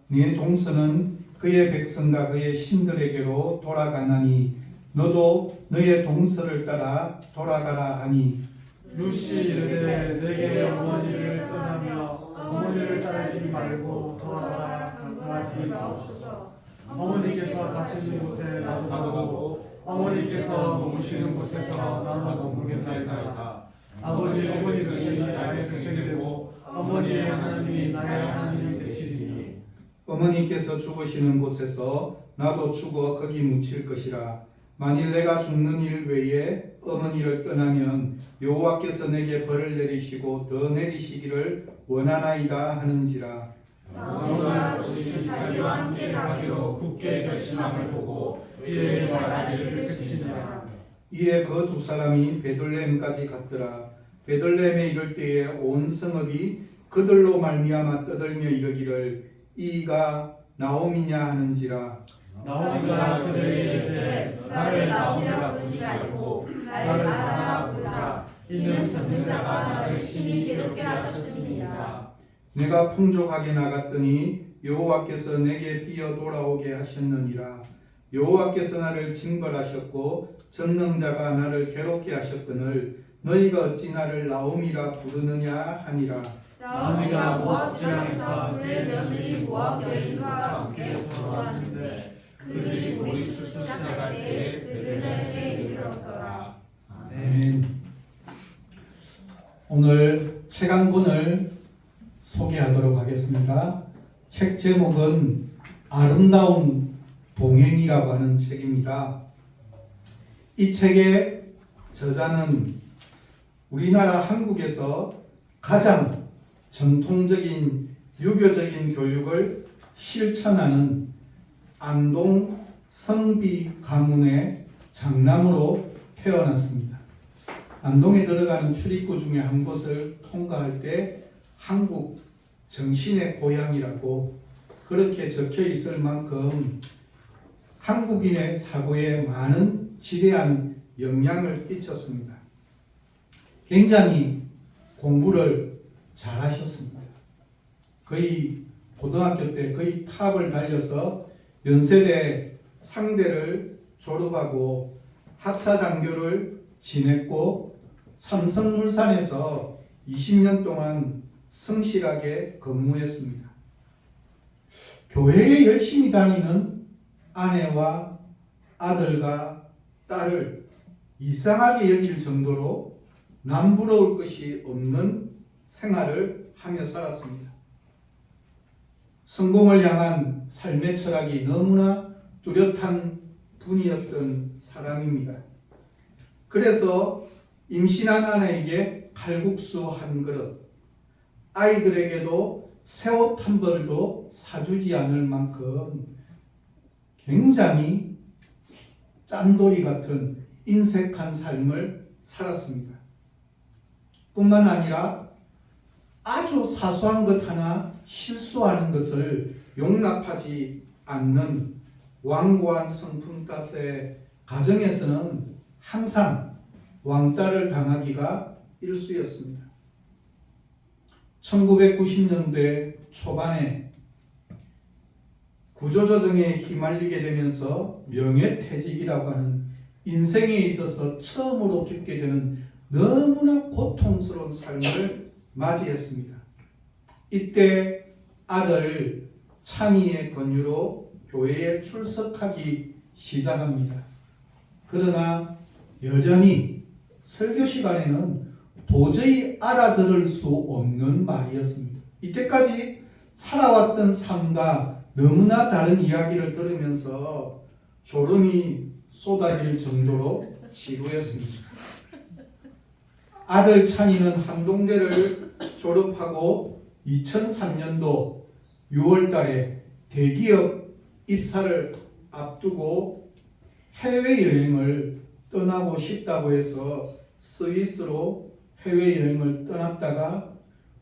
네 동서는 그의 백성과 그의 신들에게로 돌아가나니 너도 너의 동서를 따라 돌아가라 하니 루시 이르되 내게 어머니를 떠나며 어머니를 따르지 말고 돌아가라 강구하지 마옵소서. 어머니께서 가시는 곳에 나도 가고 어머니께서 머무시는 곳에서 나도 머무겠나이다. 아버지 어머니 등이 나의 백성이 되고 어머니의 하나님이 나의 하나님이 되시리니 어머니께서 죽으시는 곳에서 나도 죽어 거기 묻힐 것이라. 만일 내가 죽는 일 외에 어머니를 떠나면 여호와께서 내게 벌을 내리시고 더 내리시기를 원하나이다 하는지라. 너가 주신 자기와 함께 가기로 굳게 결심함을 보고 이에게 말하기를 그치니라. 이에 그 두 사람이 베들레헴까지 갔더라. 베들레헴에 이를 때에 온 성읍이 그들로 말미암아 떠들며 이르기를 이가 나옴이냐 하는지라. 나오미가 그들에게 이르되 나를 나옴이라 부르지 말고 나를 마라라 부르라. 이는 듣는 자가 나를 심히 괴롭게 하셨습니다. 내가 풍족하게 나갔더니 여호와께서 내게 비어 돌아오게 하셨느니라. 여호와께서 나를 징벌하셨고 전능자가 나를 괴롭게 하셨거늘 너희가 어찌 나를 나옴이라 부르느냐 하니라. 나오미가 모압 지방에서 그의 며느리 모압 여인과 함께 거주하는데 그들이 우리 출소시나갈 때에 베들레헴에 이르렀더라. 아멘. 오늘 책 한 권을 소개하도록 하겠습니다. 책 제목은 아름다운 동행이라고 하는 책입니다. 이 책의 저자는 우리나라 한국에서 가장 전통적인 유교적인 교육을 실천하는 안동 성비 가문의 장남으로 태어났습니다. 안동에 들어가는 출입구 중에 한 곳을 통과할 때 한국 정신의 고향이라고 그렇게 적혀 있을 만큼 한국인의 사고에 많은 지대한 영향을 끼쳤습니다. 굉장히 공부를 잘하셨습니다. 거의 고등학교 때 거의 탑을 달려서 연세대 상대를 졸업하고 학사장교를 지냈고 삼성물산에서 20년 동안 성실하게 근무했습니다. 교회에 열심히 다니는 아내와 아들과 딸을 이상하게 여길 정도로 남부러울 것이 없는 생활을 하며 살았습니다. 성공을 향한 삶의 철학이 너무나 뚜렷한 분이었던 사람입니다. 그래서 임신한 아내에게 칼국수 한 그릇, 아이들에게도 새옷 한 벌도 사주지 않을 만큼 굉장히 짠돌이 같은 인색한 삶을 살았습니다. 뿐만 아니라 아주 사소한 것 하나 실수하는 것을 용납하지 않는 완고한 성품 탓에 가정에서는 항상 왕따를 당하기가 일쑤였습니다. 1990년대 초반에 구조조정에 휘말리게 되면서 명예퇴직이라고 하는 인생에 있어서 처음으로 겪게 되는 너무나 고통스러운 삶을 맞이했습니다. 이때 아들 찬이의 권유로 교회에 출석하기 시작합니다. 그러나 여전히 설교 시간에는 도저히 알아들을 수 없는 말이었습니다. 이때까지 살아왔던 삶과 너무나 다른 이야기를 들으면서 졸음이 쏟아질 정도로 지루했습니다. 아들 찬이는 한동대를 졸업하고 2003년도 6월 달에 대기업 입사를 앞두고 해외여행을 떠나고 싶다고 해서 스위스로 해외여행을 떠났다가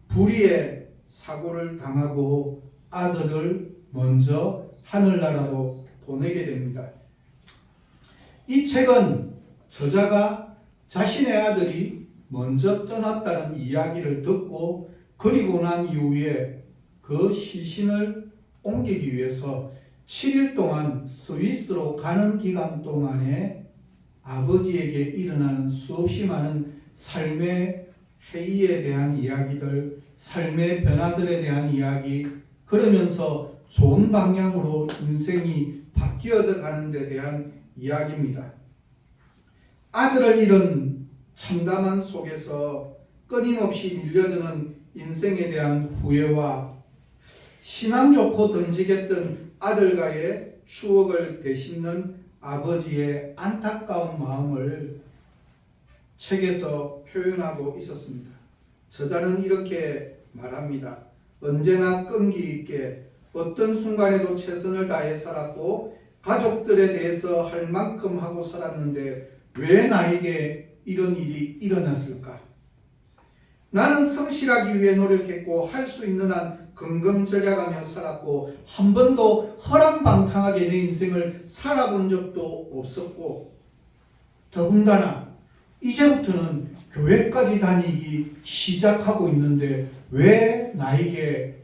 불의의 사고를 당하고 아들을 먼저 하늘나라로 보내게 됩니다. 이 책은 저자가 자신의 아들이 먼저 떠났다는 이야기를 듣고 그리고 난 이후에 그 시신을 옮기기 위해서 7일 동안 스위스로 가는 기간 동안에 아버지에게 일어나는 수없이 많은 삶의 회의에 대한 이야기들, 삶의 변화들에 대한 이야기, 그러면서 좋은 방향으로 인생이 바뀌어져 가는 데 대한 이야기입니다. 아들을 잃은 참담한 속에서 끊임없이 밀려드는 인생에 대한 후회와 신앙 좋고 던지겠던 아들과의 추억을 되씹는 아버지의 안타까운 마음을 책에서 표현하고 있었습니다. 저자는 이렇게 말합니다. 언제나 끈기 있게 어떤 순간에도 최선을 다해 살았고 가족들에 대해서 할 만큼 하고 살았는데 왜 나에게 이런 일이 일어났을까? 나는 성실하기 위해 노력했고 할 수 있는 한 긍긍절약하며 살았고 한 번도 허랑방탕하게 내 인생을 살아본 적도 없었고 더군다나 이제부터는 교회까지 다니기 시작하고 있는데 왜 나에게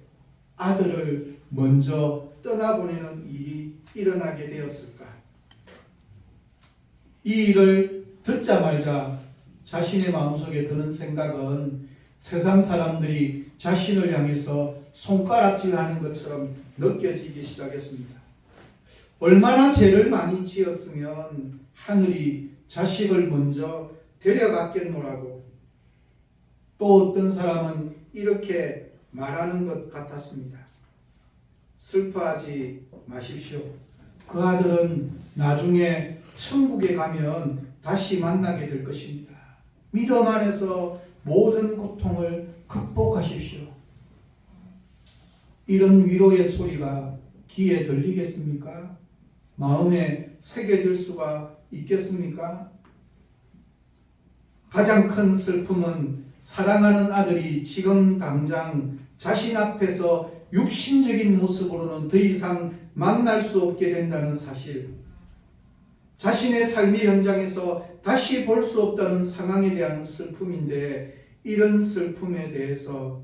아들을 먼저 떠나보내는 일이 일어나게 되었을까? 이 일을 듣자마자 자신의 마음속에 드는 생각은 세상 사람들이 자신을 향해서 손가락질하는 것처럼 느껴지기 시작했습니다. 얼마나 죄를 많이 지었으면 하늘이 자식을 먼저 데려갔겠노라고. 또 어떤 사람은 이렇게 말하는 것 같았습니다. 슬퍼하지 마십시오. 그 아들은 나중에 천국에 가면 다시 만나게 될 것입니다. 믿음 안에서 모든 고통을 극복하십시오. 이런 위로의 소리가 귀에 들리겠습니까? 마음에 새겨질 수가 있겠습니까? 가장 큰 슬픔은 사랑하는 아들이 지금 당장 자신 앞에서 육신적인 모습으로는 더 이상 만날 수 없게 된다는 사실, 자신의 삶의 현장에서 다시 볼 수 없다는 상황에 대한 슬픔인데, 이런 슬픔에 대해서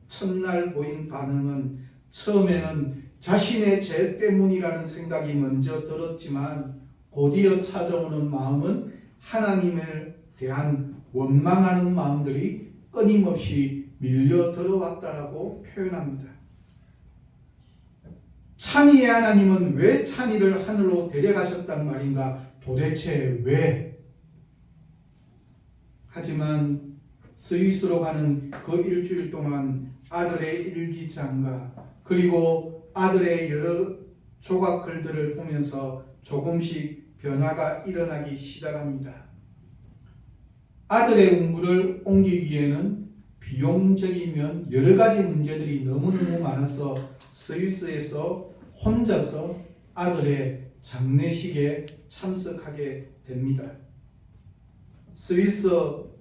첫날 보인 반응은 처음에는 자신의 죄 때문이라는 생각이 먼저 들었지만 곧이어 찾아오는 마음은 하나님에 대한 원망하는 마음들이 끊임없이 밀려 들어왔다라고 표현합니다. 찬이의 하나님은 왜 찬이를 하늘로 데려가셨단 말인가? 도대체 왜? 하지만 스위스로 가는 그 일주일 동안 아들의 일기장과 그리고 아들의 여러 조각 글들을 보면서 조금씩 변화가 일어나기 시작합니다. 아들의 운구를 옮기기에는 비용적이면 여러 가지 문제들이 너무너무 많아서 스위스에서 혼자서 아들의 장례식에 참석하게 됩니다. 스위스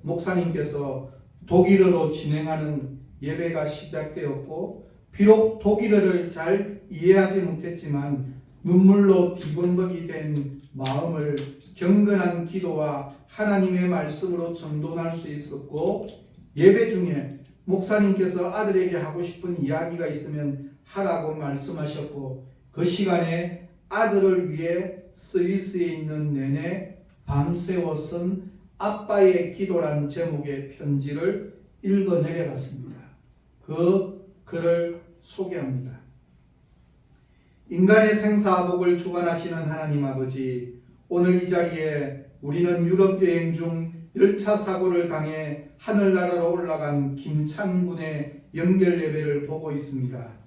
목사님께서 독일어로 진행하는 예배가 시작되었고, 비록 독일어를 잘 이해하지 못했지만 눈물로 뒤범벅이 된 마음을 경건한 기도와 하나님의 말씀으로 정돈할 수 있었고, 예배 중에 목사님께서 아들에게 하고 싶은 이야기가 있으면 하라고 말씀하셨고, 그 시간에 아들을 위해 스위스에 있는 내내 밤새워 쓴 아빠의 기도란 제목의 편지를 읽어 내려갔습니다. 그 글을 소개합니다. 인간의 생사복을 주관하시는 하나님 아버지, 오늘 이 자리에 우리는 유럽 여행 중 열차 사고를 당해 하늘나라로 올라간 김창군의 연결 예배를 보고 있습니다.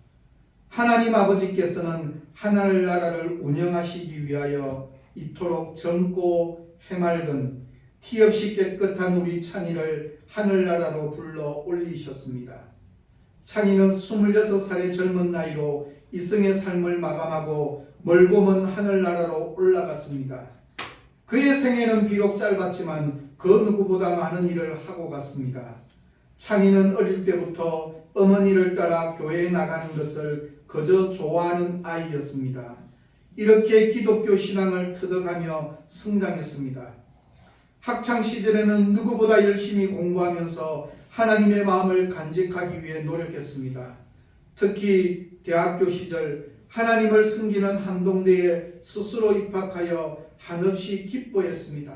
하나님 아버지께서는 하늘나라를 운영하시기 위하여 이토록 젊고 해맑은 티 없이 깨끗한 우리 찬이를 하늘나라로 불러 올리셨습니다. 찬이는 26살의 젊은 나이로 이승의 삶을 마감하고 멀고 먼 하늘나라로 올라갔습니다. 그의 생애는 비록 짧았지만 그 누구보다 많은 일을 하고 갔습니다. 찬이는 어릴 때부터 어머니를 따라 교회에 나가는 것을 그저 좋아하는 아이였습니다. 이렇게 기독교 신앙을 터득하며 성장했습니다. 학창시절에는 누구보다 열심히 공부하면서 하나님의 마음을 간직하기 위해 노력했습니다. 특히 대학교 시절 하나님을 섬기는 한동대에 스스로 입학하여 한없이 기뻐했습니다.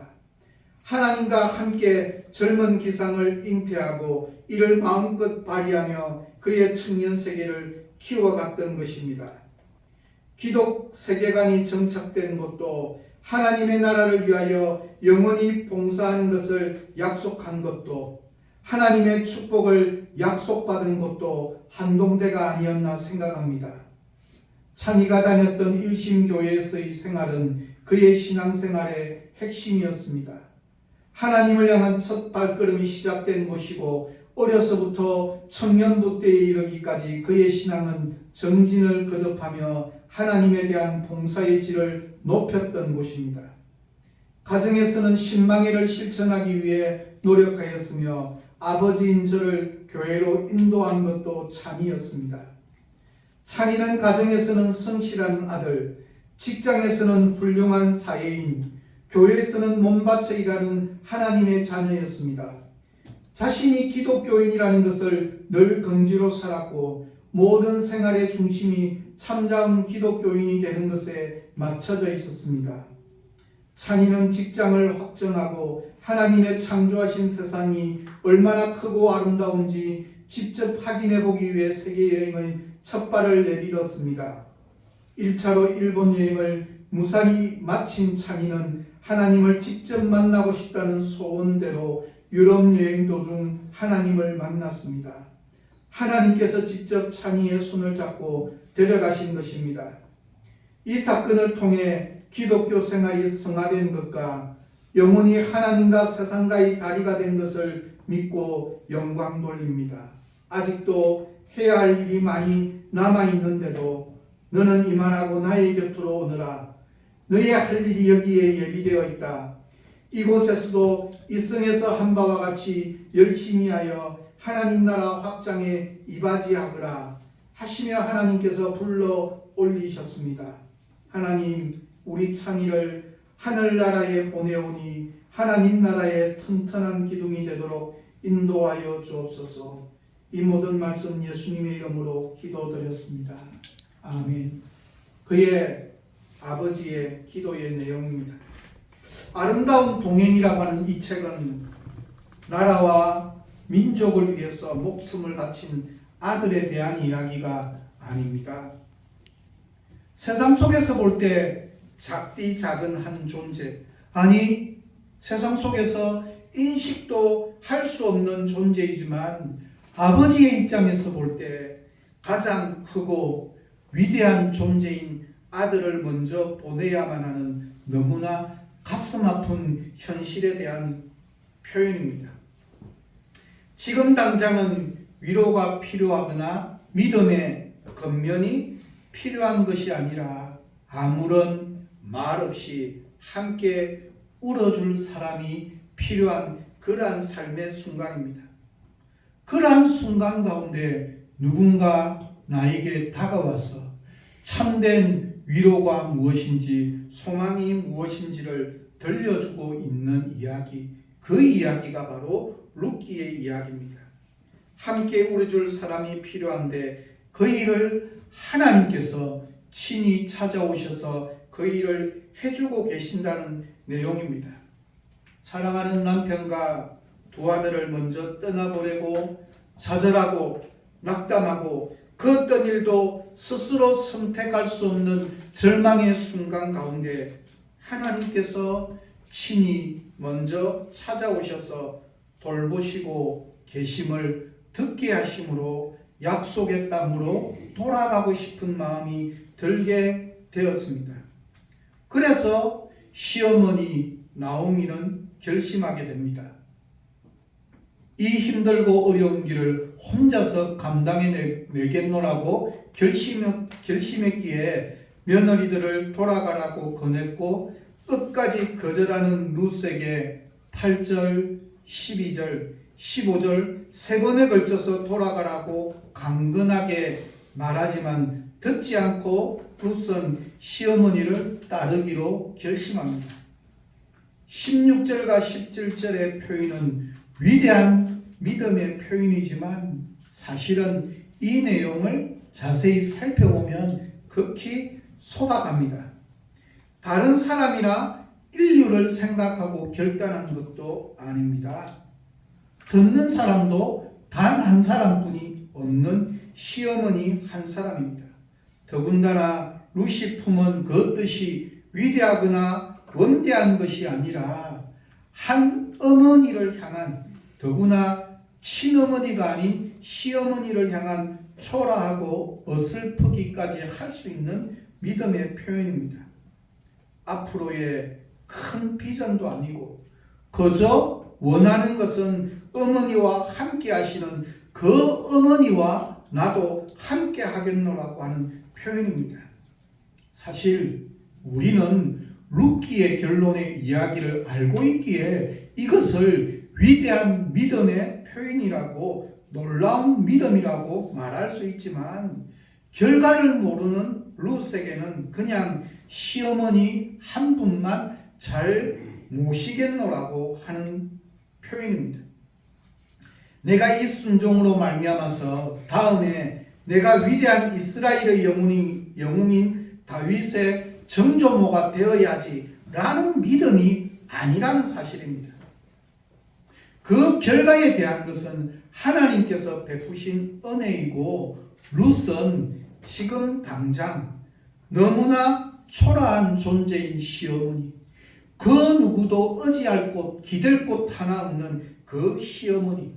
하나님과 함께 젊은 기상을 잉태하고 이를 마음껏 발휘하며 그의 청년 세계를 키워갔던 것입니다. 기독 세계관이 정착된 것도 하나님의 나라를 위하여 영원히 봉사하는 것을 약속한 것도 하나님의 축복을 약속받은 것도 한동대가 아니었나 생각합니다. 찬이가 다녔던 일심교회에서의 생활은 그의 신앙생활의 핵심이었습니다. 하나님을 향한 첫 발걸음이 시작된 곳이고 어려서부터 청년부 때에 이르기까지 그의 신앙은 정진을 거듭하며 하나님에 대한 봉사의 질을 높였던 곳입니다. 가정에서는 신망회를 실천하기 위해 노력하였으며 아버지인 저를 교회로 인도한 것도 찬이었습니다. 찬이는 가정에서는 성실한 아들, 직장에서는 훌륭한 사회인, 교회에서는 몸바쳐 일하는 하나님의 자녀였습니다. 자신이 기독교인이라는 것을 늘 긍지로 살았고 모든 생활의 중심이 참다운 기독교인이 되는 것에 맞춰져 있었습니다. 찬이는 직장을 확정하고 하나님의 창조하신 세상이 얼마나 크고 아름다운지 직접 확인해 보기 위해 세계여행의 첫 발을 내딛었습니다. 1차로 일본 여행을 무사히 마친 찬이는 하나님을 직접 만나고 싶다는 소원대로 유럽 여행 도중 하나님을 만났습니다. 하나님께서 직접 찬이의 손을 잡고 데려가신 것입니다. 이 사건을 통해 기독교 생활이 성화된 것과 영원히 하나님과 세상과의 다리가 된 것을 믿고 영광 돌립니다. 아직도 해야 할 일이 많이 남아있는데도 너는 이만하고 나의 곁으로 오너라. 너의 할 일이 여기에 예비되어 있다. 이곳에서도 이성에서 한 바와 같이 열심히 하여 하나님 나라 확장에 이바지하거라 하시며 하나님께서 불러 올리셨습니다. 하나님, 우리 찬이를 하늘나라에 보내오니 하나님 나라의 튼튼한 기둥이 되도록 인도하여 주옵소서. 이 모든 말씀 예수님의 이름으로 기도드렸습니다. 아멘. 그의 아버지의 기도의 내용입니다. 아름다운 동행이라고 하는 이 책은 나라와 민족을 위해서 목숨을 바친 아들에 대한 이야기가 아닙니다. 세상 속에서 볼 때 작디 작은 한 존재, 아니 세상 속에서 인식도 할 수 없는 존재이지만 아버지의 입장에서 볼 때 가장 크고 위대한 존재인 아들을 먼저 보내야만 하는 너무나 가슴 아픈 현실에 대한 표현입니다. 지금 당장은 위로가 필요하거나 믿음의 겉면이 필요한 것이 아니라 아무런 말 없이 함께 울어줄 사람이 필요한 그러한 삶의 순간입니다. 그러한 순간 가운데 누군가 나에게 다가와서 참된 위로가 무엇인지 소망이 무엇인지를 들려주고 있는 이야기, 그 이야기가 바로 룻기의 이야기입니다. 함께 울어줄 사람이 필요한데 그 일을 하나님께서 친히 찾아오셔서 그 일을 해주고 계신다는 내용입니다. 사랑하는 남편과 두 아들을 먼저 떠나보내고 좌절하고 낙담하고 그 어떤 일도 스스로 선택할 수 없는 절망의 순간 가운데 하나님께서 친히 먼저 찾아오셔서 돌보시고 계심을 듣게 하심으로 약속의 땅으로 돌아가고 싶은 마음이 들게 되었습니다. 그래서 시어머니 나오미는 결심하게 됩니다. 이 힘들고 어려운 길을 혼자서 감당해내겠노라고 결심했기에 며느리들을 돌아가라고 권했고 끝까지 거절하는 룻에게 8절, 12절, 15절 세 번에 걸쳐서 돌아가라고 강건하게 말하지만 듣지 않고 룻은 시어머니를 따르기로 결심합니다. 16절과 17절의 표현은 위대한 믿음의 표현이지만 사실은 이 내용을 자세히 살펴보면 극히 소박합니다. 다른 사람이나 인류를 생각하고 결단한 것도 아닙니다. 듣는 사람도 단 한 사람뿐이 없는 시어머니 한 사람입니다. 더군다나 루시 품은 그 뜻이 위대하거나 원대한 것이 아니라 한 어머니를 향한, 더구나 친어머니가 아닌 시어머니를 향한 초라하고 어설프기까지 할 수 있는 믿음의 표현입니다. 앞으로의 큰 비전도 아니고 그저 원하는 것은 어머니와 함께 하시는 그 어머니와 나도 함께 하겠노라고 하는 표현입니다. 사실 우리는 룻기의 결론의 이야기를 알고 있기에 이것을 위대한 믿음의 표현이라고, 놀라운 믿음이라고 말할 수 있지만, 결과를 모르는 룻에게는 그냥 시어머니 한 분만 잘 모시겠노라고 하는 표현입니다. 내가 이 순종으로 말미암아서 다음에 내가 위대한 이스라엘의 영웅인 다윗의 정조모가 되어야지 라는 믿음이 아니라는 사실입니다. 그 결과에 대한 것은 하나님께서 베푸신 은혜이고, 룻은 지금 당장 너무나 초라한 존재인 시어머니, 그 누구도 의지할 곳, 기댈 곳 하나 없는 그 시어머니,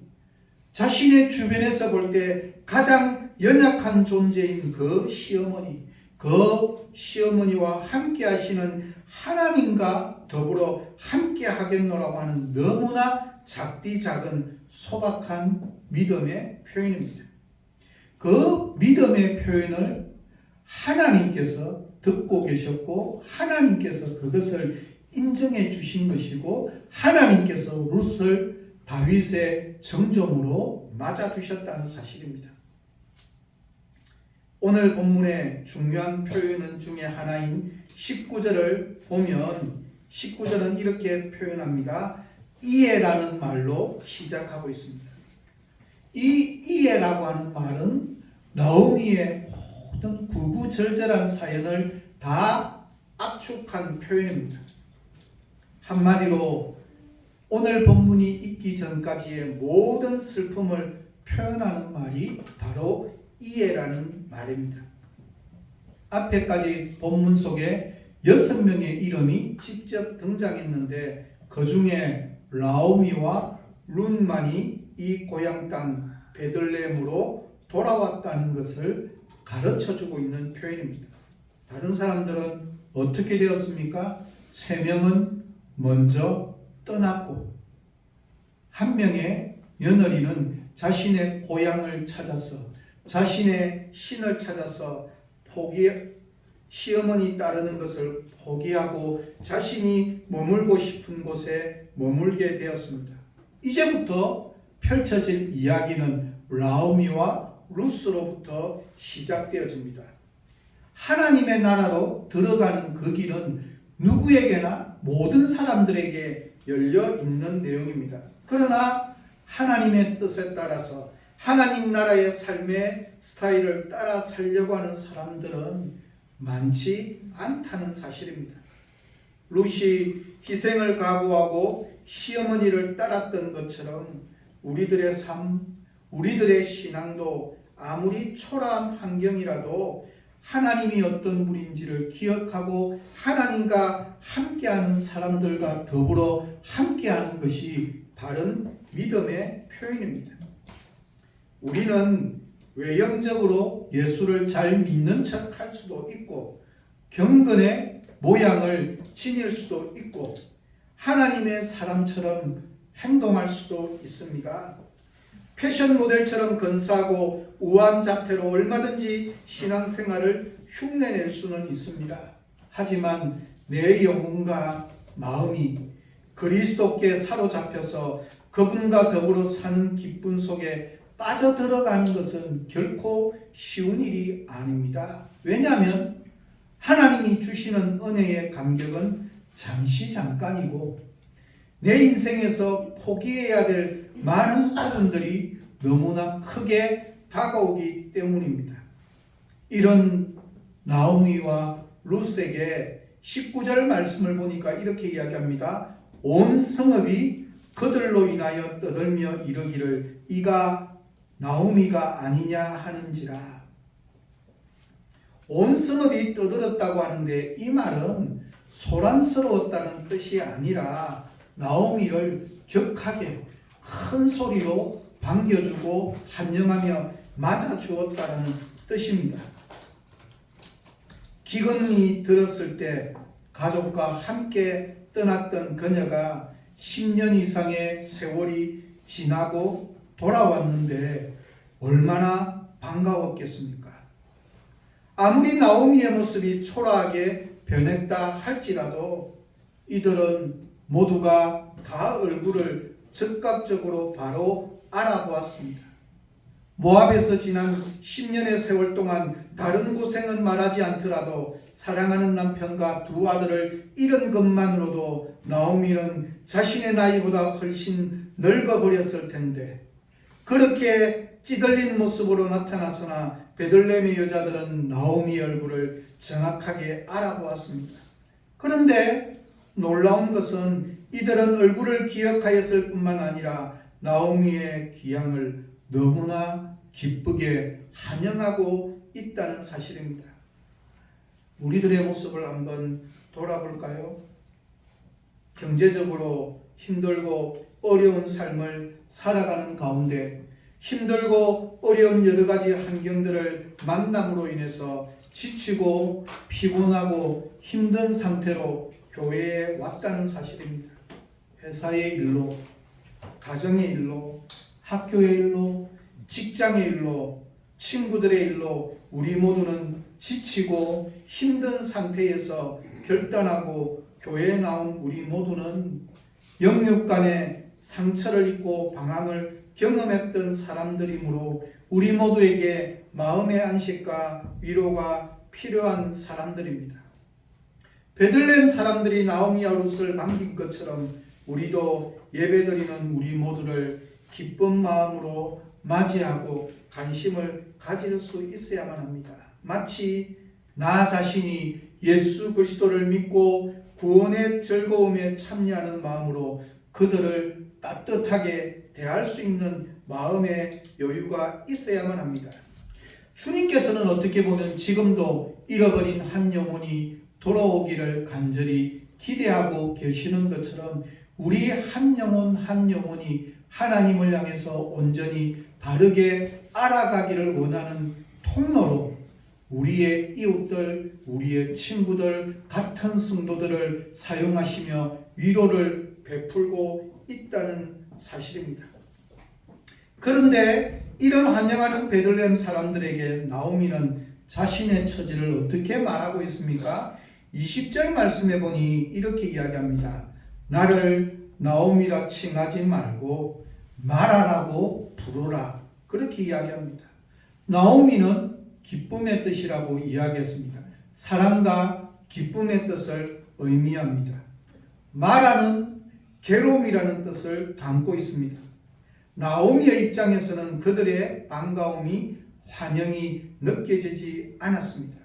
자신의 주변에서 볼 때 가장 연약한 존재인 그 시어머니, 그 시어머니와 함께 하시는 하나님과 더불어 함께 하겠노라고 하는 너무나 작디 작은 소박한 믿음의 표현입니다. 그 믿음의 표현을 하나님께서 듣고 계셨고, 하나님께서 그것을 인정해 주신 것이고, 하나님께서 룻을 다윗의 정점으로 맞아두셨다는 사실입니다. 오늘 본문의 중요한 표현 중에 하나인 19절을 보면 19절은 이렇게 표현합니다. 이에라는 말로 시작하고 있습니다. 이 이에라고 하는 말은 나오미의 모든 구구절절한 사연을 다 압축한 표현입니다. 한마디로 오늘 본문이 있기 전까지의 모든 슬픔을 표현하는 말이 바로 이에라는 말입니다. 앞에까지 본문 속에 6명의 이름이 직접 등장했는데 그 중에 나오미와 룻만이 이 고향 땅 베들레헴으로 돌아왔다는 것을 가르쳐주고 있는 표현입니다. 다른 사람들은 어떻게 되었습니까? 3명은 먼저 떠났고, 한 명의 며느리는 자신의 고향을 찾아서, 자신의 신을 찾아서 시어머니 따르는 것을 포기하고 자신이 머물고 싶은 곳에 머물게 되었습니다. 이제부터 펼쳐질 이야기는 나오미와 룻으로부터 시작되어집니다. 하나님의 나라로 들어가는 그 길은 누구에게나 모든 사람들에게 열려 있는 내용입니다. 그러나 하나님의 뜻에 따라서 하나님 나라의 삶의 스타일을 따라 살려고 하는 사람들은 많지 않다는 사실입니다. 룻이 희생을 각오하고 시어머니를 따랐던 것처럼 우리들의 삶, 우리들의 신앙도 아무리 초라한 환경이라도 하나님이 어떤 분인지를 기억하고 하나님과 함께하는 사람들과 더불어 함께하는 것이 바른 믿음의 표현입니다. 우리는 외형적으로 예수를 잘 믿는 척 할 수도 있고, 경건의 모양을 지닐 수도 있고, 하나님의 사람처럼 행동할 수도 있습니다. 패션 모델처럼 근사하고 우아한 자태로 얼마든지 신앙생활을 흉내낼 수는 있습니다. 하지만 내 영혼과 마음이 그리스도께 사로잡혀서 그분과 더불어 사는 기쁨 속에 빠져들어가는 것은 결코 쉬운 일이 아닙니다. 왜냐하면 하나님이 주시는 은혜의 간격은 잠시 잠깐이고, 내 인생에서 포기해야 될 많은 부분들이 너무나 크게 다가오기 때문입니다. 이런 나오미와 룻에게 19절 말씀을 보니까 이렇게 이야기합니다. 온 성읍이 그들로 인하여 떠들며 이르기를 이가 나오미가 아니냐 하는지라. 온 성읍이 떠들었다고 하는데 이 말은 소란스러웠다는 뜻이 아니라 나오미를 격하게 큰 소리로 반겨주고 환영하며 맞아주었다는 뜻입니다. 기근이 들었을 때 가족과 함께 떠났던 그녀가 10년 이상의 세월이 지나고 돌아왔는데 얼마나 반가웠겠습니까? 아무리 나오미의 모습이 초라하게 변했다 할지라도 이들은 모두가 다 얼굴을 즉각적으로 바로 알아보았습니다. 모압에서 지난 10년의 세월 동안 다른 고생은 말하지 않더라도 사랑하는 남편과 두 아들을 잃은 것만으로도 나오미는 자신의 나이보다 훨씬 늙어버렸을 텐데 그렇게 찌들린 모습으로 나타났으나 베들레헴의 여자들은 나오미의 얼굴을 정확하게 알아보았습니다. 그런데 놀라운 것은 이들은 얼굴을 기억하였을 뿐만 아니라 나오미의 귀향을 너무나 기쁘게 환영하고 있다는 사실입니다. 우리들의 모습을 한번 돌아볼까요? 경제적으로 힘들고 어려운 삶을 살아가는 가운데 힘들고 어려운 여러 가지 환경들을 만남으로 인해서 지치고 피곤하고 힘든 상태로 교회에 왔다는 사실입니다. 회사의 일로, 가정의 일로, 학교의 일로, 직장의 일로, 친구들의 일로 우리 모두는 지치고 힘든 상태에서 결단하고 교회에 나온 우리 모두는 영육 간의 상처를 입고 방황을 경험했던 사람들이므로 우리 모두에게 마음의 안식과 위로가 필요한 사람들입니다. 베들레헴 사람들이 나오미와 룻을 반긴 것처럼 우리도 예배드리는 우리 모두를 기쁜 마음으로 맞이하고 관심을 가질 수 있어야만 합니다. 마치 나 자신이 예수 그리스도를 믿고 구원의 즐거움에 참여하는 마음으로 그들을 따뜻하게 대할 수 있는 마음의 여유가 있어야만 합니다. 주님께서는 어떻게 보면 지금도 잃어버린 한 영혼이 돌아오기를 간절히 기대하고 계시는 것처럼 우리 한 영혼 한 영혼이 하나님을 향해서 온전히 바르게 알아가기를 원하는 통로로 우리의 이웃들, 우리의 친구들, 같은 성도들을 사용하시며 위로를 베풀고 있다는 사실입니다. 그런데 이런 환영하는 베들레헴 사람들에게 나오미는 자신의 처지를 어떻게 말하고 있습니까? 20절 말씀해 보니 이렇게 이야기합니다. 나를 나오미라 칭하지 말고 마라라고 부르라. 그렇게 이야기합니다. 나오미는 기쁨의 뜻이라고 이야기했습니다. 사랑과 기쁨의 뜻을 의미합니다. 마라는 괴로움이라는 뜻을 담고 있습니다. 나오미의 입장에서는 그들의 반가움이 환영이 느껴지지 않았습니다.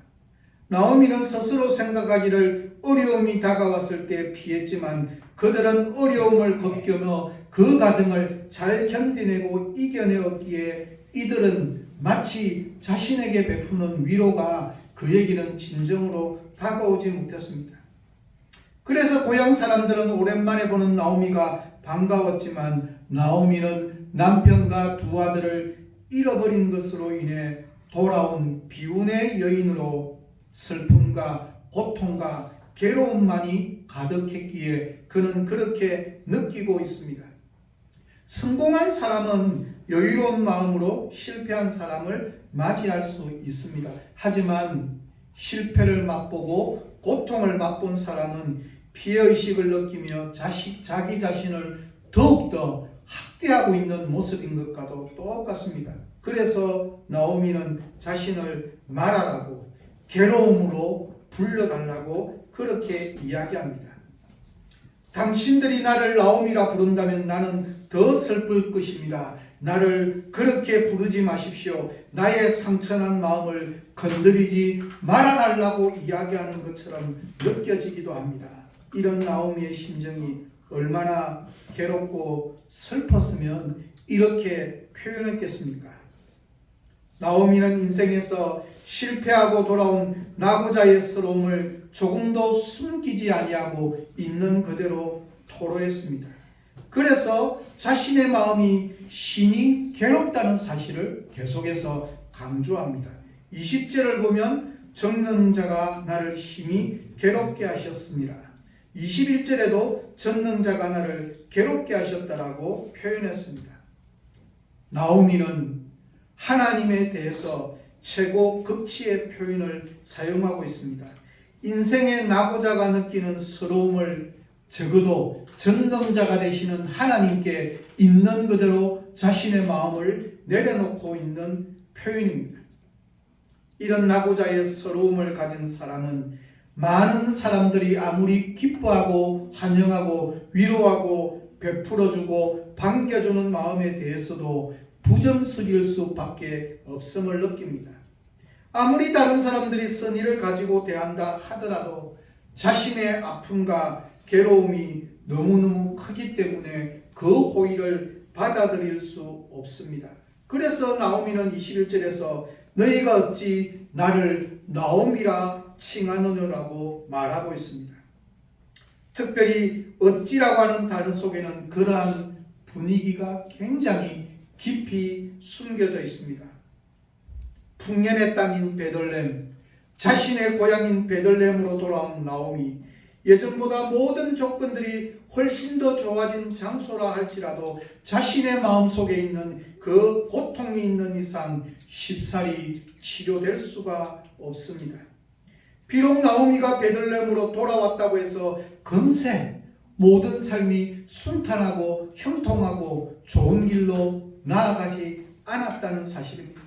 나오미는 스스로 생각하기를 어려움이 다가왔을 때 피했지만 그들은 어려움을 겪으며 그 과정을 잘 견디내고 이겨내었기에 이들은 마치 자신에게 베푸는 위로가 그에게는 진정으로 다가오지 못했습니다. 그래서 고향 사람들은 오랜만에 보는 나오미가 반가웠지만 나오미는 남편과 두 아들을 잃어버린 것으로 인해 돌아온 비운의 여인으로 슬픔과 고통과 괴로움만이 가득했기에 그는 그렇게 느끼고 있습니다. 성공한 사람은 여유로운 마음으로 실패한 사람을 맞이할 수 있습니다. 하지만 실패를 맛보고 고통을 맛본 사람은 피해의식을 느끼며 자기 자신을 더욱더 학대하고 있는 모습인 것과도 똑같습니다. 그래서 나오미는 자신을 말하라고 괴로움으로 불러달라고 그렇게 이야기합니다. 당신들이 나를 나오미라 부른다면 나는 더 슬플 것입니다. 나를 그렇게 부르지 마십시오. 나의 상처난 마음을 건드리지 말아달라고 이야기하는 것처럼 느껴지기도 합니다. 이런 나오미의 심정이 얼마나 괴롭고 슬펐으면 이렇게 표현했겠습니까? 나오미는 인생에서 실패하고 돌아온 나고자의 서러움을 조금도 숨기지 아니하고 있는 그대로 토로했습니다. 그래서 자신의 마음이 신이 괴롭다는 사실을 계속해서 강조합니다. 20절을 보면 전능자가 나를 심히 괴롭게 하셨습니다. 21절에도 전능자가 나를 괴롭게 하셨다라고 표현했습니다. 나오미는 하나님에 대해서 최고 극치의 표현을 사용하고 있습니다. 인생의 나고자가 느끼는 서러움을 적어도 전능자가 되시는 하나님께 있는 그대로 자신의 마음을 내려놓고 있는 표현입니다. 이런 나고자의 서러움을 가진 사람은 많은 사람들이 아무리 기뻐하고 환영하고 위로하고 베풀어주고 반겨주는 마음에 대해서도 부정스러울 수밖에 없음을 느낍니다. 아무리 다른 사람들이 선의를 가지고 대한다 하더라도 자신의 아픔과 괴로움이 너무너무 크기 때문에 그 호의를 받아들일 수 없습니다. 그래서 나오미는 21절에서 너희가 어찌 나를 나오미라 칭하느냐라고 말하고 있습니다. 특별히 어찌라고 하는 단어 속에는 그러한 분위기가 굉장히 깊이 숨겨져 있습니다. 풍년의 땅인 베들레헴, 자신의 고향인 베들레헴으로 돌아온 나오미, 예전보다 모든 조건들이 훨씬 더 좋아진 장소라 할지라도 자신의 마음속에 있는 그 고통이 있는 이상 쉽사리 치료될 수가 없습니다. 비록 나오미가 베들레헴으로 돌아왔다고 해서 금세 모든 삶이 순탄하고 형통하고 좋은 길로 나아가지 않았다는 사실입니다.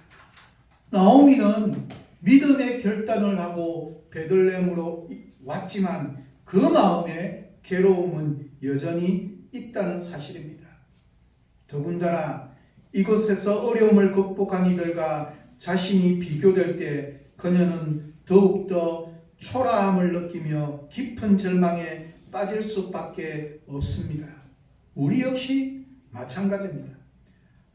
나오미는 믿음의 결단을 하고 베들레헴으로 왔지만 그 마음에 괴로움은 여전히 있다는 사실입니다. 더군다나 이곳에서 어려움을 극복한 이들과 자신이 비교될 때 그녀는 더욱더 초라함을 느끼며 깊은 절망에 빠질 수밖에 없습니다. 우리 역시 마찬가지입니다.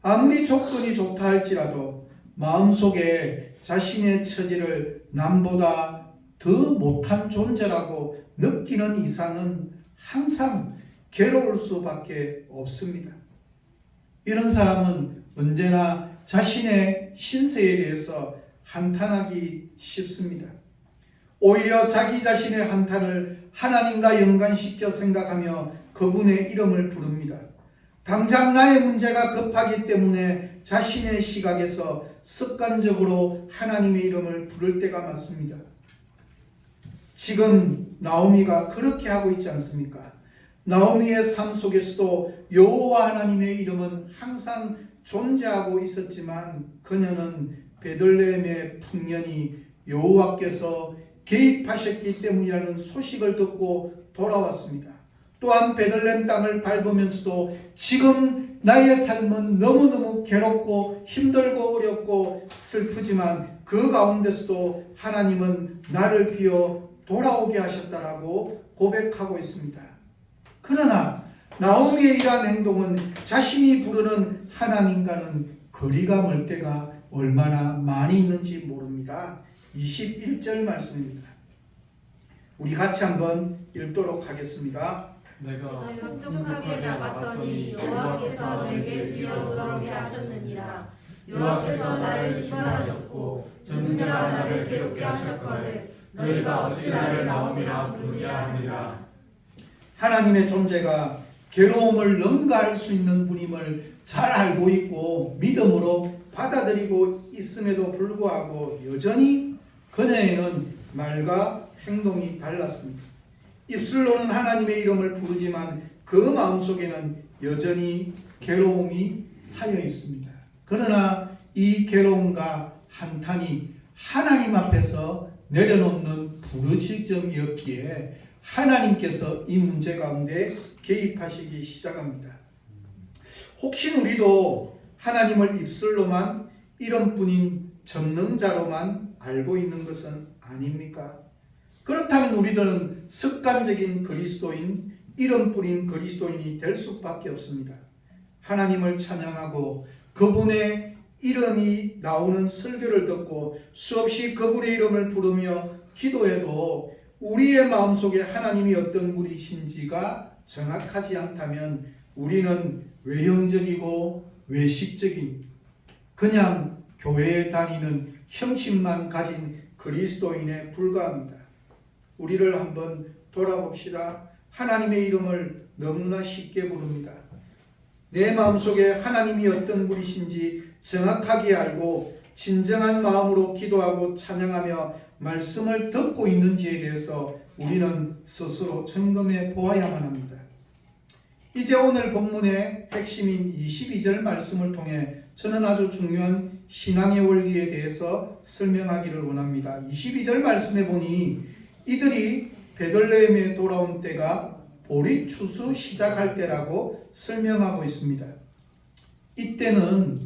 아무리 조건이 좋다 할지라도 마음속에 자신의 처지를 남보다 더 못한 존재라고 느끼는 이상은 항상 괴로울 수밖에 없습니다. 이런 사람은 언제나 자신의 신세에 대해서 한탄하기 쉽습니다. 오히려 자기 자신의 한탄을 하나님과 연관시켜 생각하며 그분의 이름을 부릅니다. 당장 나의 문제가 급하기 때문에 자신의 시각에서 습관적으로 하나님의 이름을 부를 때가 많습니다. 지금 나오미가 그렇게 하고 있지 않습니까? 나오미의 삶 속에서도 여호와 하나님의 이름은 항상 존재하고 있었지만 그녀는 베들레헴의 풍년이 여호와께서 개입하셨기 때문이라는 소식을 듣고 돌아왔습니다. 또한 베들레헴 땅을 밟으면서도 지금 나의 삶은 너무너무 괴롭고 힘들고 어렵고 슬프지만 그 가운데서도 하나님은 나를 비워 돌아오게 하셨다라고 고백하고 있습니다. 그러나 나오미의 이러한 행동은 자신이 부르는 하나님과는 거리가 멀 때가 얼마나 많이 있는지 모릅니다. 21절 말씀입니다. 우리 같이 한번 읽도록 하겠습니다. 내가 흉족하게 나갔더니 여호와께서 내게 비어 돌아오게 하셨느니라. 여호와께서 나를 징벌하셨고 전능자가 나를 괴롭게 하셨거늘 너희가 어찌 나를 나오미라 부르냐 하니라. 하나님의 존재가 괴로움을 능가할 수 있는 분임을 잘 알고 있고 믿음으로 받아들이고 있음에도 불구하고 여전히 그녀에는 말과 행동이 달랐습니다. 입술로는 하나님의 이름을 부르지만 그 마음속에는 여전히 괴로움이 쌓여 있습니다. 그러나 이 괴로움과 한탄이 하나님 앞에서 내려놓는 부르짖음이었기에 하나님께서 이 문제 가운데 개입하시기 시작합니다. 혹시 우리도 하나님을 입술로만 이름뿐인 전능자로만 알고 있는 것은 아닙니까? 그렇다면 우리들은 습관적인 그리스도인, 이름뿐인 그리스도인이 될 수밖에 없습니다. 하나님을 찬양하고 그분의 이름이 나오는 설교를 듣고 수없이 그분의 이름을 부르며 기도해도 우리의 마음속에 하나님이 어떤 분이신지가 정확하지 않다면 우리는 외형적이고 외식적인 그냥 교회에 다니는 형식만 가진 그리스도인에 불과합니다. 우리를 한번 돌아봅시다. 하나님의 이름을 너무나 쉽게 부릅니다. 내 마음속에 하나님이 어떤 분이신지 정확하게 알고 진정한 마음으로 기도하고 찬양하며 말씀을 듣고 있는지에 대해서 우리는 스스로 점검해 보아야만 합니다. 이제 오늘 본문의 핵심인 22절 말씀을 통해 저는 아주 중요한 신앙의 원리에 대해서 설명하기를 원합니다. 22절 말씀에 보니 이들이 베들레헴에 돌아온 때가 보리 추수 시작할 때라고 설명하고 있습니다. 이때는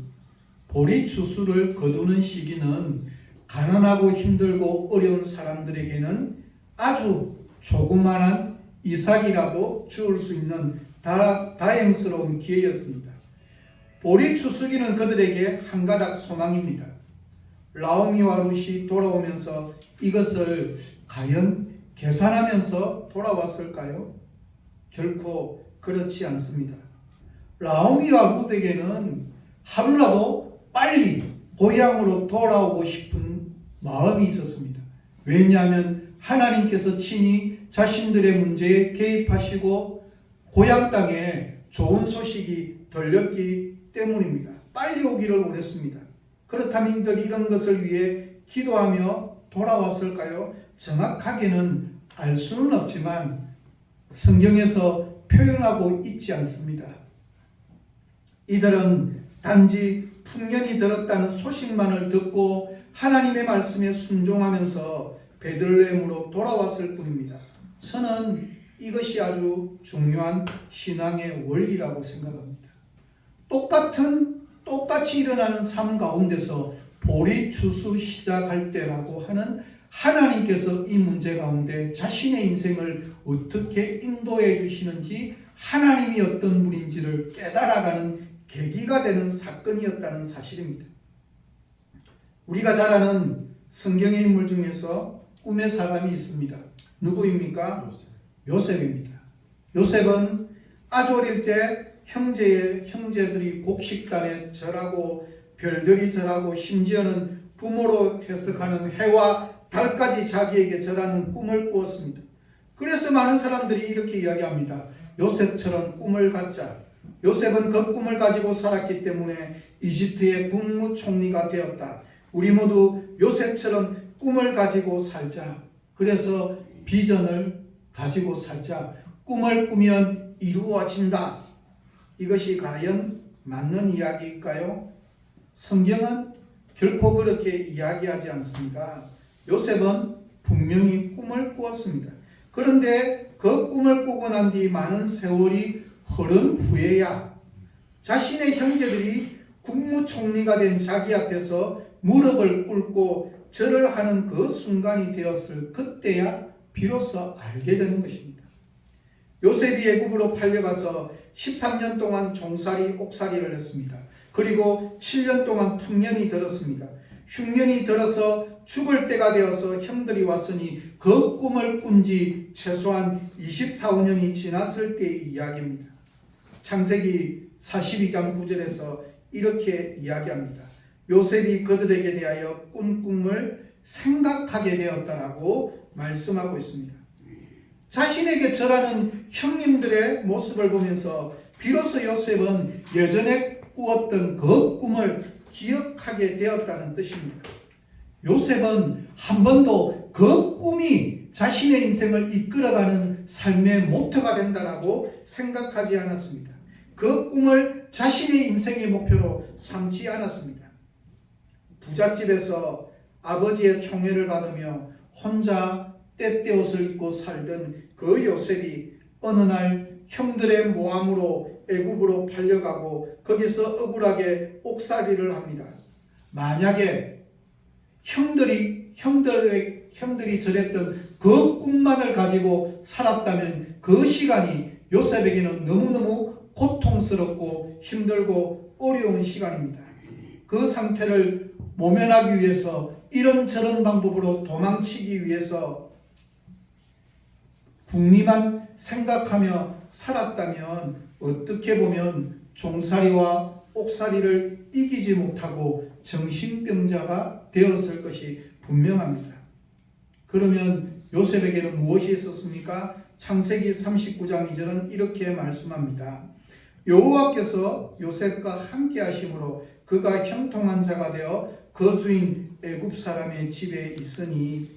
보리 추수를 거두는 시기는 가난하고 힘들고 어려운 사람들에게는 아주 조그마한 이삭이라도 주울 수 있는 다행스러운 기회였습니다. 보리 추수기는 그들에게 한 가닥 소망입니다. 나오미와 룻이 돌아오면서 이것을 과연 계산하면서 돌아왔을까요? 결코 그렇지 않습니다. 나오미와 룻에게는 하루라도 빨리 고향으로 돌아오고 싶은 마음이 있었습니다. 왜냐하면 하나님께서 친히 자신들의 문제에 개입하시고 고향 땅에 좋은 소식이 들렸기 때문입니다. 빨리 오기를 원했습니다. 그렇다면 이들이 이런 것을 위해 기도하며 돌아왔을까요? 정확하게는 알 수는 없지만 성경에서 표현하고 있지 않습니다. 이들은 단지 풍년이 들었다는 소식만을 듣고 하나님의 말씀에 순종하면서 베들레헴으로 돌아왔을 뿐입니다. 저는 이것이 아주 중요한 신앙의 원리라고 생각합니다. 똑같이 일어나는 삶 가운데서 보리 추수 시작할 때라고 하는 하나님께서 이 문제 가운데 자신의 인생을 어떻게 인도해 주시는지 하나님이 어떤 분인지를 깨달아가는 계기가 되는 사건이었다는 사실입니다. 우리가 잘 아는 성경의 인물 중에서 꿈의 사람이 있습니다. 누구입니까? 요셉입니다. 요셉은 아주 어릴 때 형제들이 곡식단에 절하고 별들이 절하고 심지어는 부모로 해석하는 해와 달까지 자기에게 절하는 꿈을 꾸었습니다. 그래서 많은 사람들이 이렇게 이야기합니다. 요셉처럼 꿈을 갖자. 요셉은 그 꿈을 가지고 살았기 때문에 이집트의 국무총리가 되었다. 우리 모두 요셉처럼 꿈을 가지고 살자. 그래서 비전을 가지고 살자. 꿈을 꾸면 이루어진다. 이것이 과연 맞는 이야기일까요? 성경은 결코 그렇게 이야기하지 않습니다. 요셉은 분명히 꿈을 꾸었습니다. 그런데 그 꿈을 꾸고 난 뒤 많은 세월이 흐른 후에야 자신의 형제들이 국무총리가 된 자기 앞에서 무릎을 꿇고 절을 하는 그 순간이 되었을 그때야 비로소 알게 되는 것입니다. 요셉이 애굽으로 팔려가서 13년 동안 종살이 옥살이를 했습니다. 그리고 7년 동안 풍년이 들었습니다. 흉년이 들어서 죽을 때가 되어서 형들이 왔으니 그 꿈을 꾼 지 최소한 24년이 지났을 때의 이야기입니다. 창세기 42장 9절에서 이렇게 이야기합니다. 요셉이 그들에게 대하여 꾼 꿈을 생각하게 되었다라고 말씀하고 있습니다. 자신에게 절하는 형님들의 모습을 보면서 비로소 요셉은 예전에 꾸었던 그 꿈을 기억하게 되었다는 뜻입니다. 요셉은 한 번도 그 꿈이 자신의 인생을 이끌어가는 삶의 모토가 된다라고 생각하지 않았습니다. 그 꿈을 자신의 인생의 목표로 삼지 않았습니다. 부잣집에서 아버지의 총애를 받으며 혼자 때때옷을 입고 살던 그 요셉이 어느 날 형들의 모함으로 애굽으로 팔려가고 거기서 억울하게 옥살이를 합니다. 만약에 형들이 저랬던 그 꿈만을 가지고 살았다면 그 시간이 요셉에게는 너무너무 고통스럽고 힘들고 어려운 시간입니다. 그 상태를 모면하기 위해서 이런저런 방법으로 도망치기 위해서 궁리만 생각하며 살았다면 어떻게 보면 종살이와 옥살이를 이기지 못하고 정신병자가 되었을 것이 분명합니다. 그러면 요셉에게는 무엇이 있었습니까? 창세기 39장 2절은 이렇게 말씀합니다. 여호와께서 요셉과 함께 하심으로 그가 형통한 자가 되어 거주인 애굽 사람의 집에 있으니,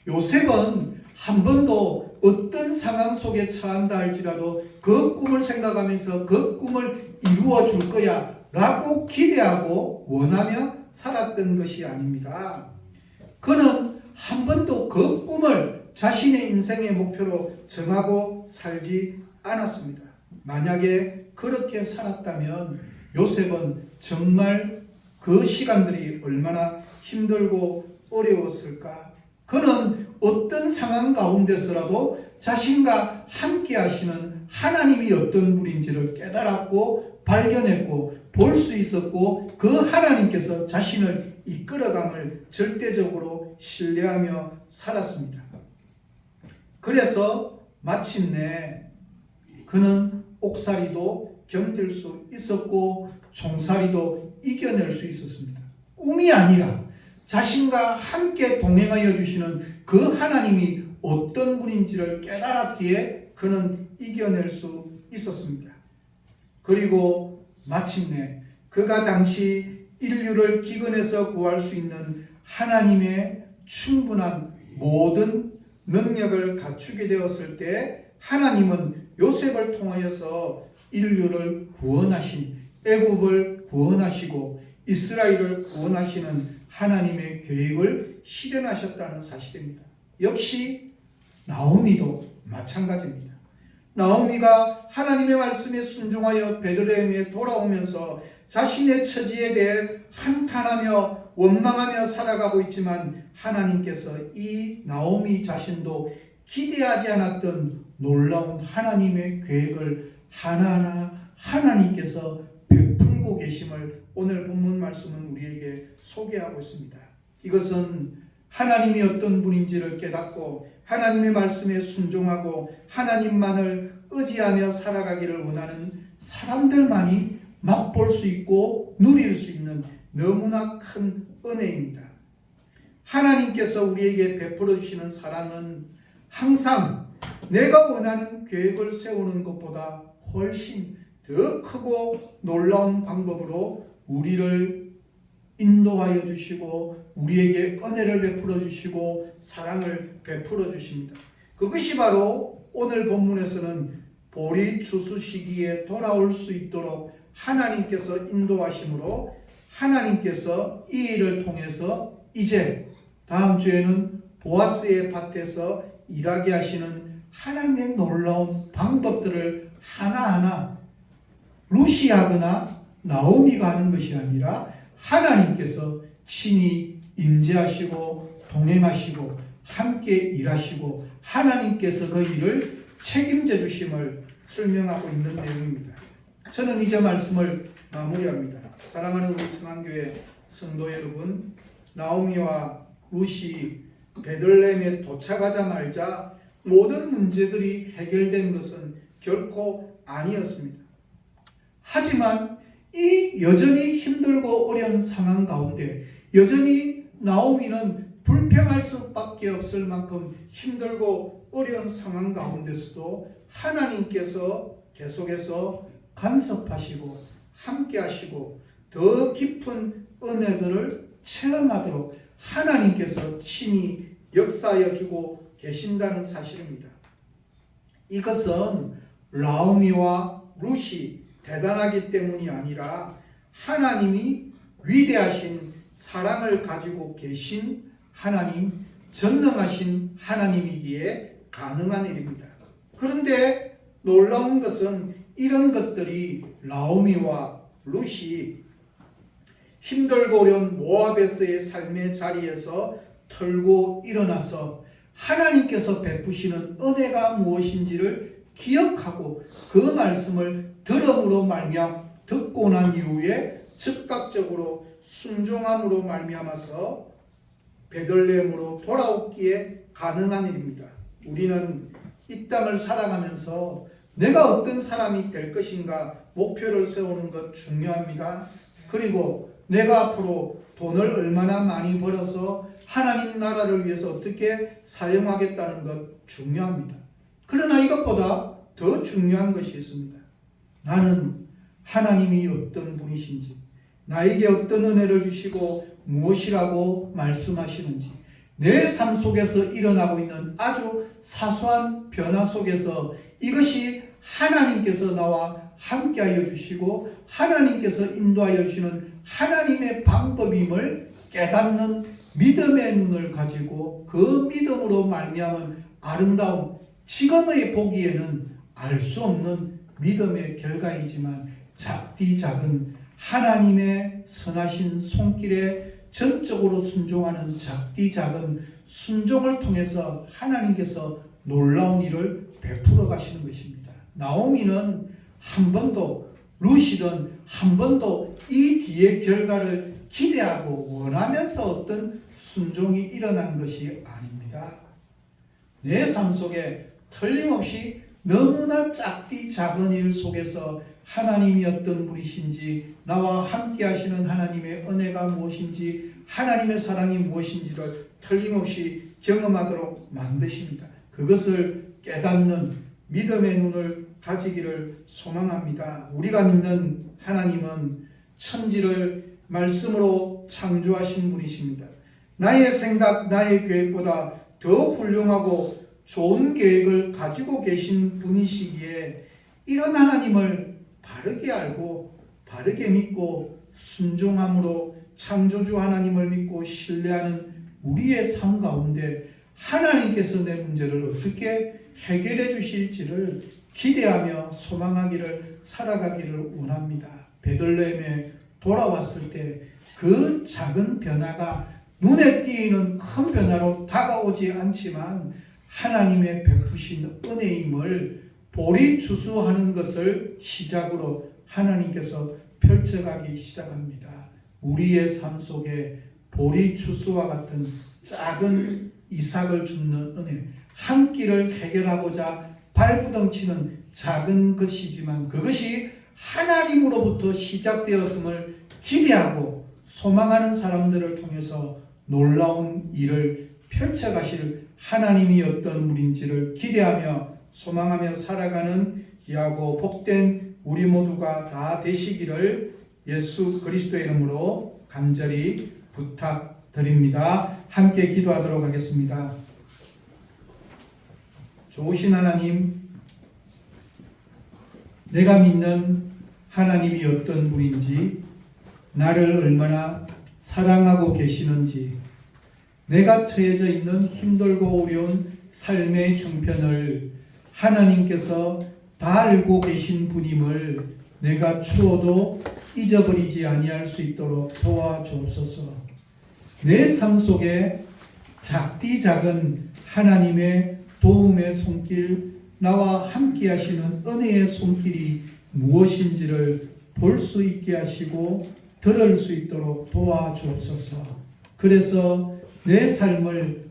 요셉은 한 번도 어떤 상황 속에 처한다 할지라도 그 꿈을 생각하면서 그 꿈을 이루어 줄 거야 라고 기대하고 원하며 살았던 것이 아닙니다. 그는 한 번도 그 꿈을 자신의 인생의 목표로 정하고 살지 않았습니다. 만약에 그렇게 살았다면 요셉은 정말 그 시간들이 얼마나 힘들고 어려웠을까? 그는 어떤 상황 가운데서라도 자신과 함께 하시는 하나님이 어떤 분인지를 깨달았고 발견했고 볼 수 있었고, 그 하나님께서 자신을 이끌어감을 절대적으로 신뢰하며 살았습니다. 그래서 마침내 그는 옥살이도 견딜 수 있었고 종살이도 이겨낼 수 있었습니다. 꿈이 아니라 자신과 함께 동행하여 주시는 그 하나님이 어떤 분인지를 깨달았기에 그는 이겨낼 수 있었습니다. 그리고 마침내 그가 당시 인류를 기근에서 구할 수 있는 하나님의 충분한 모든 능력을 갖추게 되었을 때 하나님은 요셉을 통하여서 인류를 구원하신, 애굽을 구원하시고 이스라엘을 구원하시는 하나님의 계획을 실현하셨다는 사실입니다. 역시 나오미도 마찬가지입니다. 나오미가 하나님의 말씀에 순종하여 베들레헴에 돌아오면서 자신의 처지에 대해 한탄하며 원망하며 살아가고 있지만, 하나님께서 이 나오미 자신도 기대하지 않았던 놀라운 하나님의 계획을 하나하나 하나님께서 베풀고 계심을 오늘 본문 말씀은 우리에게 소개하고 있습니다. 이것은 하나님이 어떤 분인지를 깨닫고 하나님의 말씀에 순종하고 하나님만을 의지하며 살아가기를 원하는 사람들만이 맛볼 수 있고 누릴 수 있는 너무나 큰 은혜입니다. 하나님께서 우리에게 베풀어 주시는 사랑은 항상 내가 원하는 계획을 세우는 것보다 훨씬 더 크고 놀라운 방법으로 우리를 인도하여 주시고 우리에게 은혜를 베풀어 주시고 사랑을 베풀어 주십니다. 그것이 바로 오늘 본문에서는 보리 추수 시기에 돌아올 수 있도록 하나님께서 인도하심으로, 하나님께서 이 일을 통해서 이제 다음 주에는 보아스의 밭에서 일하게 하시는 하나님의 놀라운 방법들을 하나하나 루시 하거나 나오미가 하는 것이 아니라 하나님께서 친히 임재하시고 동행하시고 함께 일하시고 하나님께서 그 일을 책임져 주심을 설명하고 있는 내용입니다. 저는 이제 말씀을 마무리합니다. 사랑하는 우리 청안교회 성도 여러분, 나오미와 루시 베들레헴에 도착하자마자 모든 문제들이 해결된 것은 결코 아니었습니다. 하지만 이 여전히 힘들고 어려운 상황 가운데 여전히 나오미는 불평할 수밖에 없을 만큼 힘들고 어려운 상황 가운데서도 하나님께서 계속해서 간섭하시고 함께 하시고 더 깊은 은혜들을 체험하도록 하나님께서 친히 역사하여 주고 계신다는 사실입니다. 이것은 나오미와 룻이 대단하기 때문이 아니라 하나님이 위대하신 사랑을 가지고 계신 하나님, 전능하신 하나님이기에 가능한 일입니다. 그런데 놀라운 것은 이런 것들이 나오미와 룻이 힘들고 어려운 모압에서의 삶의 자리에서 털고 일어나서 하나님께서 베푸시는 은혜가 무엇인지를 기억하고 그 말씀을 들음으로 말미암아 듣고 난 이후에 즉각적으로 순종함으로 말미암아서 베들레헴으로 돌아오기에 가능한 일입니다. 우리는 이 땅을 살아가면서 내가 어떤 사람이 될 것인가 목표를 세우는 것 중요합니다. 그리고 내가 앞으로 돈을 얼마나 많이 벌어서 하나님 나라를 위해서 어떻게 사용하겠다는 것 중요합니다. 그러나 이것보다 더 중요한 것이 있습니다. 나는 하나님이 어떤 분이신지, 나에게 어떤 은혜를 주시고 무엇이라고 말씀하시는지, 내 삶 속에서 일어나고 있는 아주 사소한 변화 속에서 이것이 하나님께서 나와 함께하여 주시고 하나님께서 인도하여 주시는 하나님의 방법임을 깨닫는 믿음의 눈을 가지고 그 믿음으로 말미암은 아름다운 지금의 보기에는 알 수 없는 믿음의 결과이지만 작디 작은 하나님의 선하신 손길에 전적으로 순종하는 작디 작은 순종을 통해서 하나님께서 놀라운 일을 베풀어 가시는 것입니다. 나오미는 한 번도 룻이든 한 번도 이 뒤의 결과를 기대하고 원하면서 어떤 순종이 일어난 것이 아닙니다. 내 삶 속에 틀림없이 너무나 작디 작은 일 속에서 하나님이 어떤 분이신지, 나와 함께 하시는 하나님의 은혜가 무엇인지, 하나님의 사랑이 무엇인지를 틀림없이 경험하도록 만드십니다. 그것을 깨닫는 믿음의 눈을 가지기를 소망합니다. 우리가 믿는 하나님은 천지를 말씀으로 창조하신 분이십니다. 나의 생각, 나의 계획보다 더 훌륭하고 좋은 계획을 가지고 계신 분이시기에 이런 하나님을 바르게 알고 바르게 믿고 순종함으로 창조주 하나님을 믿고 신뢰하는 우리의 삶 가운데 하나님께서 내 문제를 어떻게 해결해 주실지를 기대하며 소망하기를 살아가기를 원합니다. 베들레헴에 돌아왔을 때 그 작은 변화가 눈에 띄는 큰 변화로 다가오지 않지만 하나님의 베푸신 은혜임을 보리추수하는 것을 시작으로 하나님께서 펼쳐가기 시작합니다. 우리의 삶 속에 보리추수와 같은 작은 이삭을 줍는 은혜, 한 끼를 해결하고자 발부덩치는 작은 것이지만 그것이 하나님으로부터 시작되었음을 기대하고 소망하는 사람들을 통해서 놀라운 일을 펼쳐가실 하나님이 어떤 분인지를 기대하며 소망하며 살아가는 귀하고 복된 우리 모두가 다 되시기를 예수 그리스도의 이름으로 간절히 부탁드립니다. 함께 기도하도록 하겠습니다. 좋으신 하나님, 내가 믿는 하나님이 어떤 분인지, 나를 얼마나 사랑하고 계시는지, 내가 처해져 있는 힘들고 어려운 삶의 형편을 하나님께서 다 알고 계신 분임을 내가 추워도 잊어버리지 아니할 수 있도록 도와주옵소서. 내 삶 속에 작디 작은 하나님의 도움의 손길, 나와 함께 하시는 은혜의 손길이 무엇인지를 볼 수 있게 하시고 들을 수 있도록 도와주옵소서. 그래서 내 삶을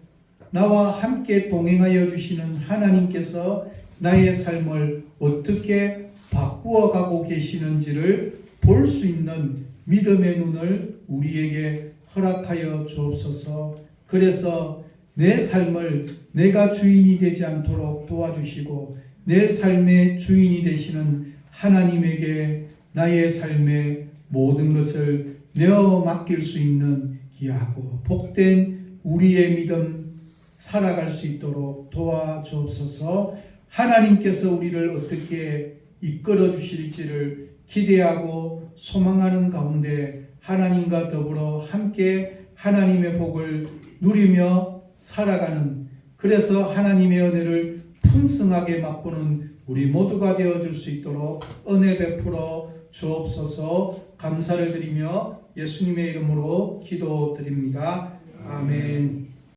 나와 함께 동행하여 주시는 하나님께서 나의 삶을 어떻게 바꾸어가고 계시는지를 볼 수 있는 믿음의 눈을 우리에게 허락하여 주옵소서. 그래서 내 삶을 내가 주인이 되지 않도록 도와주시고 내 삶의 주인이 되시는 하나님에게 나의 삶의 모든 것을 내어 맡길 수 있는 귀하고 복된 우리의 믿음 살아갈 수 있도록 도와주옵소서. 하나님께서 우리를 어떻게 이끌어 주실지를 기대하고 소망하는 가운데 하나님과 더불어 함께 하나님의 복을 누리며 살아가는, 그래서 하나님의 은혜를 풍성하게 맛보는 우리 모두가 되어줄 수 있도록 은혜 베풀어 주옵소서. 감사를 드리며 예수님의 이름으로 기도드립니다. 아멘.